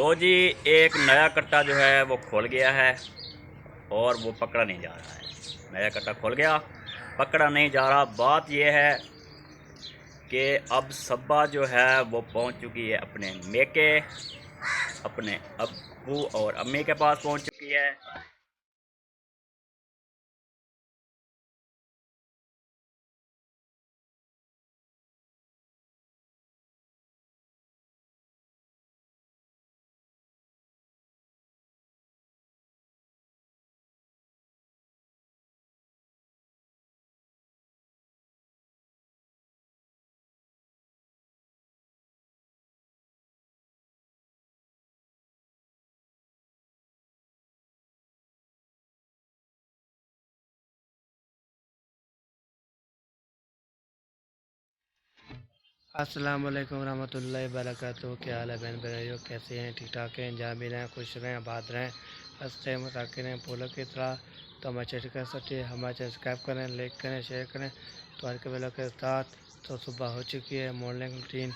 तो जी एक नया कट्टा जो है वो खोल गया है और वो पकड़ा नहीं जा रहा है। नया कट्टा खोल गया, पकड़ा नहीं जा रहा। बात यह है कि अब सब्बा जो है वो पहुंच चुकी है अपने मेके, अपने अब्बू और अम्मी के पास पहुंच चुकी है। अस्सलाम वालेकुम रहमतुल्लाहि वबरकातुहू। क्या हाल है बहन भाइयों, कैसे हैं? ठीक ठाक हैं? जहाँ भी रहें खुश रहें, आबाद रहें, हंसते मजाक रहें फूलों की तरह। तो हमारे चैनल कर सकते हैं, हमारे चैनल सब्सक्राइब करें, लाइक करें, शेयर करें। तो आज के वीडियो के साथ तो सुबह हो चुकी है, मॉर्निंग रूटीन।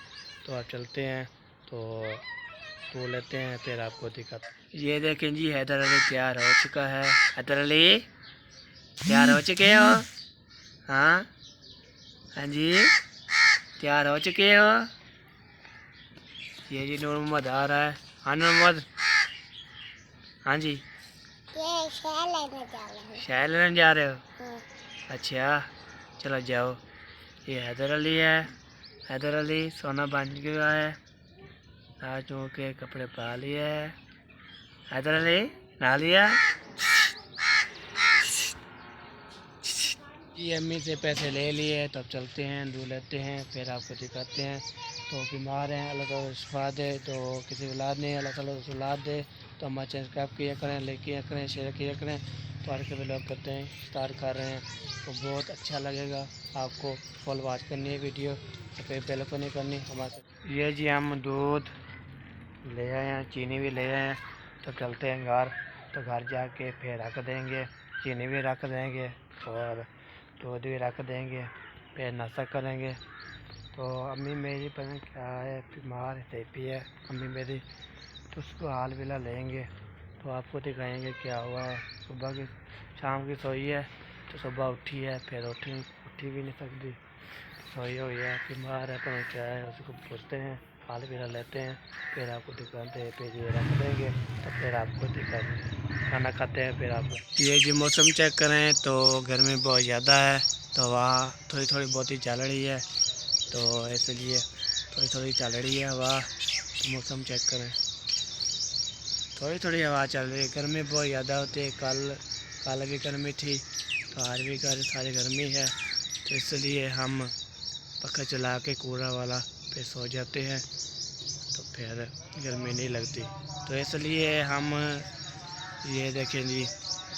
तो आप चलते हैं तो लेते हैं, फिर आपको दिक्कत। ये देखें जी, हैदर अली तैयार हो चुका है। हैदर अली तैयार हो चुके हो? हाँ हाँ जी, तैयार हो चुके हो? ये जी नूर मोहम्मद आ रहा है। हाँ नूर मोहम्मद, हाँ जी, ये शहर लेने जा रहे हो? हाँ। अच्छा, चलो जाओ। ये हैदर अली है। हैदर अली सोना बन गया है। आज के कपड़े पा लिए है। हैदर अली नहा लिया? जी अम्मी से पैसे ले लिए, तो अब चलते हैं, दूध लेते हैं, फिर आपको दिखाते हैं। तो बीमार हैं, अल्लाह ताला शिफा दे। तो किसी औलाद नहीं, अल्लाह ताला औलाद दे। तो हमारे चैनल सब्सक्राइब किया करें, लाइक किया करें, शेयर किया करें। तो आज के व्लॉग करते हैं, स्टार्ट कर रहे हैं। तो बहुत अच्छा लगेगा आपको, फुल वॉच करनी है वीडियो, तो फिर बेल को नहीं करनी हमारे। ये जी हम दूध ले आए हैं, चीनी भी ले आए हैं। तो चलते हैं घर। तो घर जाके फिर रख देंगे, चीनी भी रख देंगे और दूध भी रख देंगे, फिर नाश्ता करेंगे। तो अम्मी मेरी पता नहीं क्या है, बीमार है है अम्मी मेरी। तो उसको हाल विला लेंगे, तो आपको दिखाएंगे क्या हुआ है। सुबह की शाम की सोई है, तो सुबह उठी है, फिर उठी भी नहीं सकती, सोई हुई है, बीमार है, पता नहीं क्या है। उसको पूछते हैं, हाल विला लेते हैं, फिर आपको दिखाते हैं। फिर ये रख देंगे, तो फिर आपको दिखाएंगे, खाना खाते हैं फिर आपको। ये जी मौसम चेक करें तो गर्मी बहुत ज़्यादा है। तो वहाँ थोड़ी थोड़ी बहुत ही चल रही है, तो इसलिए थोड़ी थोड़ी चल रही है हवा। तो मौसम चेक करें, थोड़ी थोड़ी हवा चल रही है। गर्मी बहुत ज़्यादा होती है, कल भी गर्मी थी, तो आज भी सारी गर्मी है। तो इसलिए हम पंखा चला के कूलर वाला पे सो जाते हैं, तो फिर गर्मी नहीं लगती। तो इसलिए हम ये देखें जी,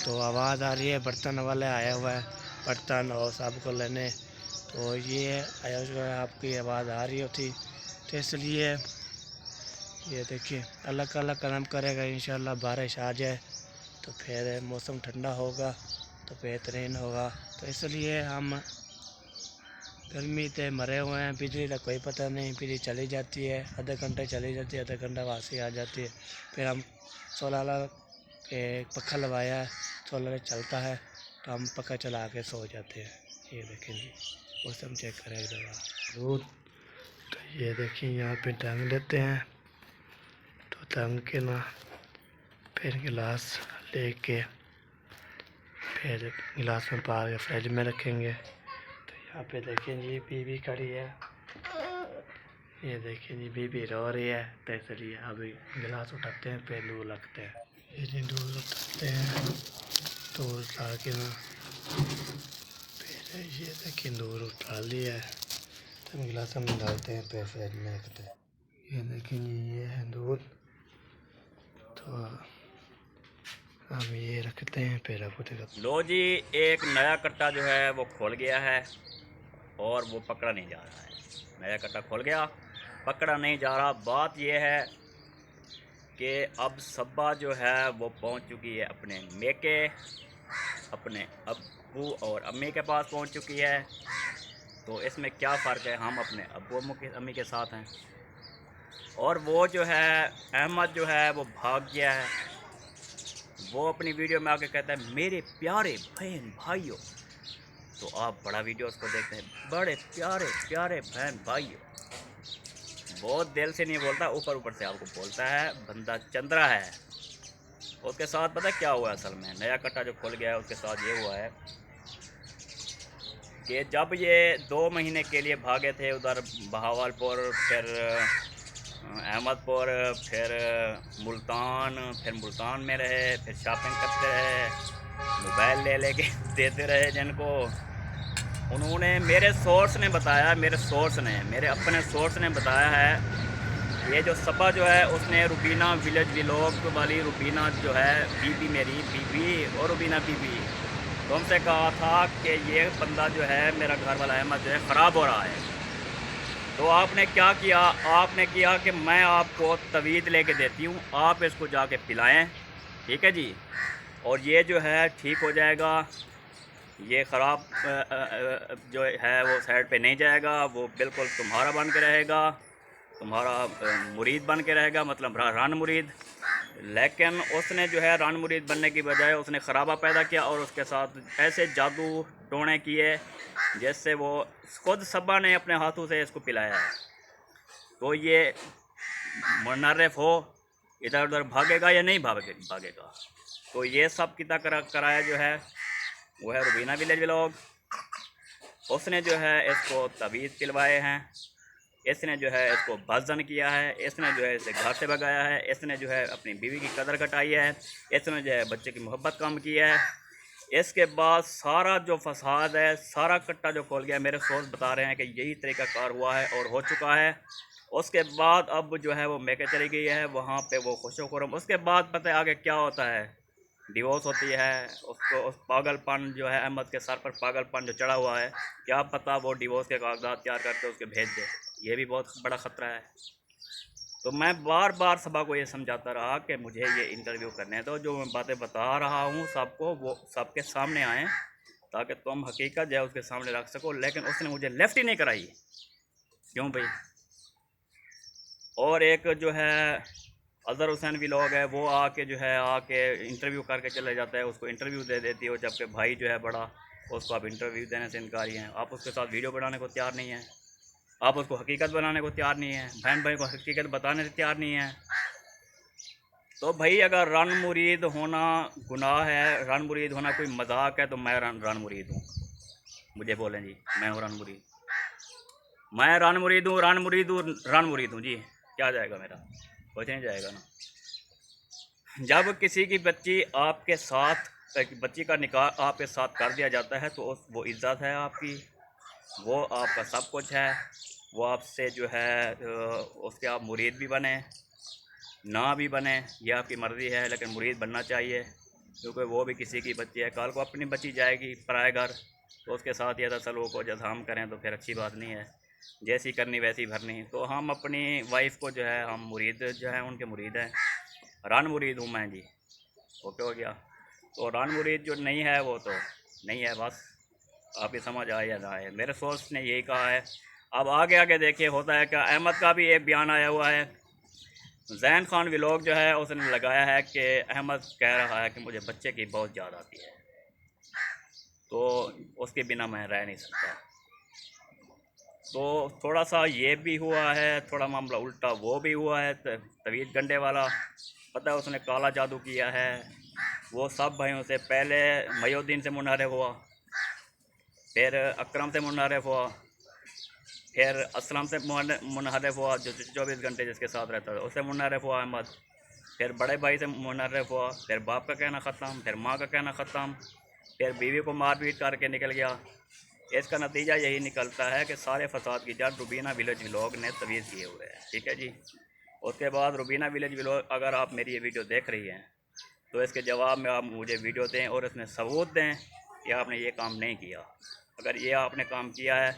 तो आवाज़ आ रही है, बर्तन वाला आया हुआ है, बर्तन और सब को लेने। तो ये आया हुआ है, आपकी आवाज़ आ रही होती। तो इसलिए ये देखिए, अल्लाह का अल्लाह करम करेगा, इंशाल्लाह बारिश आ जाए, तो फिर मौसम ठंडा होगा, तो बेहतरीन होगा। तो इसलिए हम गर्मी से मरे हुए हैं। बिजली का कोई पता नहीं, बिजली चली जाती है, आधे घंटे चली जाती है, आधे घंटा वापसी आ जाती है। फिर हम सोलर के पंखा लगाया है, सोलर चलता है, तो हम पंखा चला के सो जाते हैं। ये देखें जी, मौसम चेक करें एक दफ़ा दूर। तो ये देखिए, यहाँ पे टांग देते हैं, तो टांग के ना फिर गिलास लेके फिर गिलास में पा के फ्रिज में रखेंगे। तो यहाँ पे देखें जी, बीबी खड़ी है। ये देखिए जी, बीबी रो रही है, तो इसलिए अभी गिलास उठाते हैं, फिर दूध रखते हैं। ये जी दूध उठाते हैं, तो उठा के ना फिर ये देखिए दूध उठा लिया है, तो हम गिलास में डालते हैं, फिर फ्रिज में रखते हैं। ये देखिए जी, ये है दूध। तो हम ये रखते हैं, फिर आपको दिखाते लो जी एक नया कट्टा जो है वो खोल गया है और वो पकड़ा नहीं जा रहा है। नया कट्टा खोल गया, पकड़ा नहीं जा रहा। बात यह है कि अब सब्बा जो है वो पहुंच चुकी है अपने मेके, अपने अब्बू और अम्मी के पास पहुंच चुकी है। तो इसमें क्या फ़र्क है, हम अपने अब्बू अम्मी के साथ हैं। और वो जो है अहमद जो है वो भाग गया है। वो अपनी वीडियो में आके कहता है मेरे प्यारे बहन भाइयों। तो आप बड़ा वीडियो उसको देखते हैं, बड़े प्यारे प्यारे बहन भाइयों। बहुत दिल से नहीं बोलता, ऊपर ऊपर से आपको बोलता है, बंदा चंद्रा है। उसके साथ पता है क्या हुआ असल में, नया कट्टा जो खुल गया है उसके साथ ये हुआ है कि जब ये 2 महीने के लिए भागे थे उधर बहावलपुर, फिर अहमदपुर, फिर मुल्तान में रहे, फिर शॉपिंग करते रहे, मोबाइल ले लेके देते रहे जिनको। उन्होंने मेरे अपने सोर्स ने बताया है, ये जो सबा जो है उसने रुबीना विलेज व्लॉग वाली रुबीना जो है बीबी, मेरी बीबी और रुबीना बीबी, तुमसे कहा था कि ये बंदा जो है मेरा घर वाला अहमद जो है ख़राब हो रहा है। तो आपने क्या किया, आपने किया कि मैं आपको तवीज़ लेके देती हूँ, आप इसको जाके पिलाएं, ठीक है जी, और ये जो है ठीक हो जाएगा। ये ख़राब जो है वो साइड पे नहीं जाएगा, वो बिल्कुल तुम्हारा बन के रहेगा, तुम्हारा मुरीद बन के रहेगा, मतलब रान मुरीद। लेकिन उसने जो है रान मुरीद बनने की बजाय उसने ख़राबा पैदा किया और उसके साथ ऐसे जादू टोने किए जिससे वो खुद सबा ने अपने हाथों से इसको पिलाया है। तो ये मुनर्रिफ हो, इधर उधर भागेगा या नहीं भागेगा। तो ये सब कितना कराया जो है वो है रुबीना विलेज व्लॉग। उसने जो है इसको तवीज़ पिलवाए हैं, इसने जो है इसको भजन किया है, इसने जो है इसे घर से भगाया है, इसने जो है अपनी बीवी की कदर घटाई है, इसने जो है बच्चे की मोहब्बत कम की है। इसके बाद सारा जो फसाद है, सारा कट्टा जो खोल गया, मेरे सोर्स बता रहे हैं कि यही तरीक़ाकार हुआ है और हो चुका है। उसके बाद अब जो है वो मैके चली गई है, वहाँ पे वो खुशोखुरम। उसके बाद पता है आगे क्या होता है, डिवोर्स होती है। उसको उस पागलपन जो है अहमद के सर पर पागलपन जो चढ़ा हुआ है, क्या पता वो डिवोर्स के कागजात तैयार करके उसके भेज दे, ये भी बहुत बड़ा ख़तरा है। तो मैं बार बार सबा को ये समझाता रहा कि मुझे ये इंटरव्यू करने दो, जो मैं बातें बता रहा हूँ सबको वो सबके सामने आएँ ताकि तुम हकीकत जो है उसके सामने रख सको। लेकिन उसने मुझे लेफ्ट ही नहीं कराई, क्यों भाई। और एक जो है अज़हर हुसैन व्लॉग है, वो आके जो है आके इंटरव्यू करके चले जाता है, उसको इंटरव्यू दे देती हो, जबकि भाई जो है बड़ा उसको आप इंटरव्यू देने से इनकारी हैं। आप उसके साथ वीडियो बनाने को तैयार नहीं हैं, आप उसको हकीकत बनाने को तैयार नहीं है, बहन भाई को हकीकत बताने से तैयार नहीं है। तो भाई अगर रन मुरीद होना गुनाह है, रन मुरीद होना कोई मजाक है, तो मैं रन मुरीद हूँ। मुझे बोलें जी, मैं हूँ रन मुरीद, मैं रन मुरीद हूँ, रन मुरीद हूँ जी। क्या जाएगा मेरा, कुछ नहीं जाएगा ना। जब किसी की बच्ची आपके साथ, बच्ची का निकाह आपके साथ कर दिया जाता है तो वो इज़्ज़त है आपकी, वो आपका सब कुछ है। वो आपसे जो है उसके आप मुरीद भी बने ना भी बने, ये आपकी मर्ज़ी है, लेकिन मुरीद बनना चाहिए, क्योंकि वो भी किसी की बच्ची है। कल को अपनी बच्ची जाएगी पराए घर तो उसके साथ ये सलूक को जैसा हम करें तो फिर अच्छी बात नहीं है, जैसी करनी वैसी भरनी। तो हम अपनी वाइफ को जो है, हम मुरीद जो है उनके मुरीद हैं, रान मुरीद हूँ मैं जी। ओके हो गया। तो रान मुरीद जो नहीं है वो तो नहीं है, बस आप ही समझ आए या ना आए, मेरे सोर्स ने यही कहा है। अब आगे आगे देखिए होता है क्या। अहमद का भी एक बयान आया हुआ है, जैन खान व्लॉग जो है उसने लगाया है कि अहमद कह रहा है कि मुझे बच्चे की बहुत याद आती है, तो उसके बिना मैं रह नहीं सकता। तो थोड़ा सा ये भी हुआ है, थोड़ा मामला उल्टा वो भी हुआ है। तवीज़ गंडे वाला, पता है उसने काला जादू किया है। वो सब भाइयों से पहले मयुद्दीन से मुनहरफ हुआ, फिर अकरम से मुनहरफ हुआ, फिर असलम से मुनहरफ हुआ जो 24 घंटे जिसके साथ रहता था, उससे मुनहरफ हुआ अहमद। फिर बड़े भाई से मुनहरफ हुआ, फिर बाप का कहना ख़त्म, फिर माँ का कहना ख़त्म, फिर बीवी को मार पीट करके निकल गया। इसका नतीजा यही निकलता है कि सारे फसाद की जड़ रुबीना विलेज व्लॉग ने तवीज़ किए हुए हैं, ठीक है जी। उसके बाद रुबीना विलेज व्लॉग, अगर आप मेरी ये वीडियो देख रही हैं तो इसके जवाब में आप मुझे वीडियो दें और इसमें सबूत दें कि आपने ये काम नहीं किया। अगर ये आपने काम किया है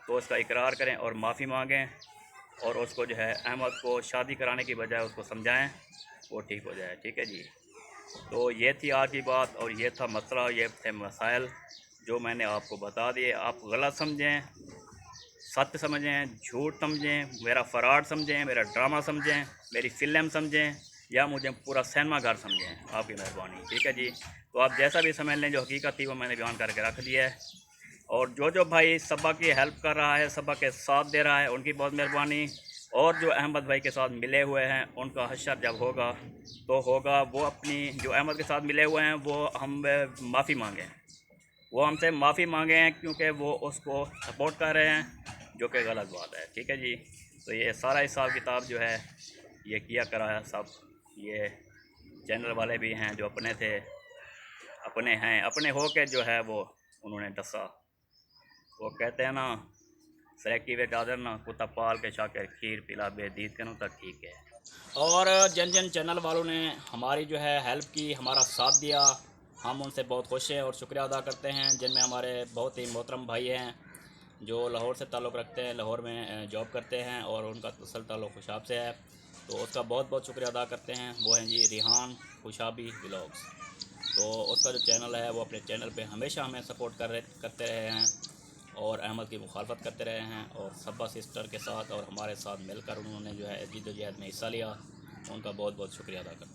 तो उसका इकरार करें और माफ़ी मांगें, और उसको जो है अहमद को शादी कराने की बजाय उसको समझाएं, वो ठीक हो जाए, ठीक है जी। तो ये थी आज की बात, और ये था मसला, ये थे मसाइल जो मैंने आपको बता दिए। आप गलत समझें, सत्य समझें, झूठ समझें, मेरा फ़राड समझें, मेरा ड्रामा समझें, मेरी फ़िल्म समझें, या मुझे पूरा सिनेमा घर समझें, आपकी मेहरबानी। ठीक है जी। तो आप जैसा भी समझ लें, जो हकीकत थी वो मैंने बयान करके रख दिया है। और जो भाई सबा की हेल्प कर रहा है, सबा के साथ दे रहा है, उनकी बहुत मेहरबानी। और जो अहमद भाई के साथ मिले हुए हैं, उनका हश्र जब होगा तो होगा, वो अपनी जो अहमद के साथ मिले हुए हैं वो हम माफ़ी मांगें, वो हमसे माफ़ी मांगे हैं, क्योंकि वो उसको सपोर्ट कर रहे हैं, जो कि गलत बात है। ठीक है जी। तो ये सारा हिसाब किताब जो है ये किया करा है सब, ये चैनल वाले भी हैं जो अपने थे, अपने हैं, अपने हो के जो है वो उन्होंने डसा। वो कहते हैं ना, सैकी वे चादर ना कुत्ता पाल के शाके खीर पिला बेदीद के तक ठीक है। और जन जन चैनल वालों ने हमारी जो है हेल्प की, हमारा साथ दिया, हम उनसे बहुत खुश हैं और शुक्रिया अदा करते हैं। जिनमें हमारे बहुत ही मोहतरम भाई हैं जो लाहौर से ताल्लुक़ रखते हैं, लाहौर में जॉब करते हैं और उनका असल ताल्लुक़ खुशाब से है, तो उसका बहुत बहुत शुक्रिया अदा करते हैं। वो हैं जी रिहान खुशाबी व्लॉग्स। तो उसका जो चैनल है वो अपने चैनल पे हमेशा हमें सपोर्ट करते रहे हैं और अहमद की मुखालफत करते रहे हैं, और सबा सिस्टर के साथ और हमारे साथ मिलकर उन्होंने जो है जद्दोजहद में हिस्सा लिया। उनका बहुत बहुत शुक्रिया अदा करता हूँ।